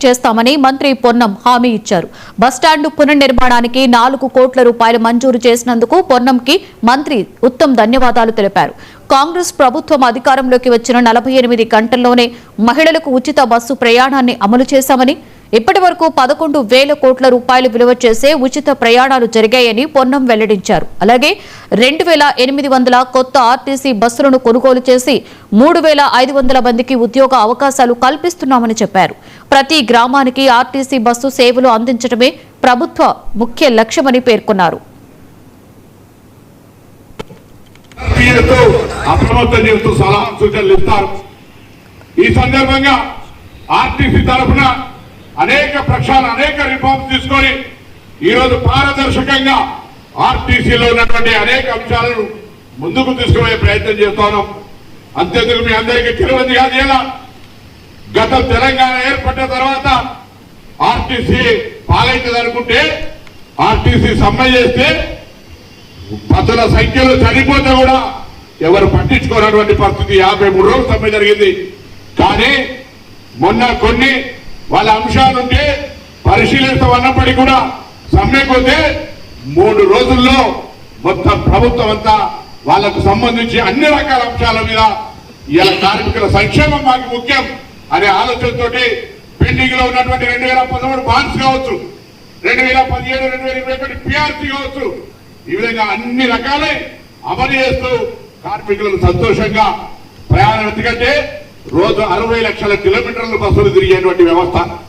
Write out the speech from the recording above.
చేస్తామని మంత్రి పొన్నం హామీ ఇచ్చారు. బస్టాండ్ పునర్నిర్మాణానికి 4 కోట్ల రూపాయలు మంజూరు చేసినందుకు పొన్నంకి మంత్రి ఉత్తమ్ ధన్యవాదాలు తెలిపారు. కాంగ్రెస్ ప్రభుత్వం అధికారంలోకి వచ్చిన 48 గంటల్లోనే మహిళలకు ఉచిత బస్సు ప్రయాణాన్ని అమలు చేశామని, ఇప్పటి వరకు 11,000 కోట్ల రూపాయలు విలువ చేసే ఉచిత ప్రయాణాలు జరిగాయని పొన్నం వెల్లడించారు. అలాగే 2,800 కొత్త ఆర్టీసీ బస్సులను కొనుగోలు చేసి 3,500 మందికి ఉద్యోగ అవకాశాలు కల్పిస్తున్నామని చెప్పారు. ప్రతి గ్రామానికి ఆర్టీసీ బస్సు సేవలు అందించడమే ప్రభుత్వ ముఖ్య లక్ష్యమని పేర్కొన్నారు. ఈ సందర్భంగా ఆర్టీసీ తరఫున అనేక ప్రక్షాళన అనేక రిఫార్మ్స్ తీసుకొని ఈరోజు పారదర్శకంగా ఆర్టీసీలో ఉన్నటువంటి అనేక అంశాలను ముందుకు తీసుకునే ప్రయత్నం చేస్తున్నాం. అంతేందుకు మీ అందరికీ తెలియదు కాదు, ఇలా గత తెలంగాణ ఏర్పడిన తర్వాత ఆర్టీసీ పాలైతుంది అనుకుంటే ఆర్టీసీ సమ్మె చేస్తే పదుల సంఖ్యలో చనిపోతే కూడా ఎవరు పట్టించుకోనటువంటి పరిస్థితి. 53 రోజులు సమ్మె జరిగింది. కానీ మొన్న కొన్ని వాళ్ళ అంశాలుంటే పరిశీలిస్తామన్నప్పటికీ కూడా సమ్మెపోతే 3 రోజుల్లో మొత్తం ప్రభుత్వం అంతా వాళ్లకు సంబంధించి అన్ని రకాల అంశాల మీద ఇలా కార్మికుల సంక్షేమం మాకు ముఖ్యం అనే ఆలోచనతో పెండింగ్ లో ఉన్నటువంటి 2013 బాండ్స్ కావచ్చు, 2017, 2021 పిఆర్సీ కావచ్చు, ఈ విధంగా అన్ని రకాలై అమలు చేస్తూ కార్మికులకు సంతోషంగా ప్రయాణం. ఎందుకంటే రోజు 60 లక్షల కిలోమీటర్ల బస్సులు తిరిగేటువంటి వ్యవస్థ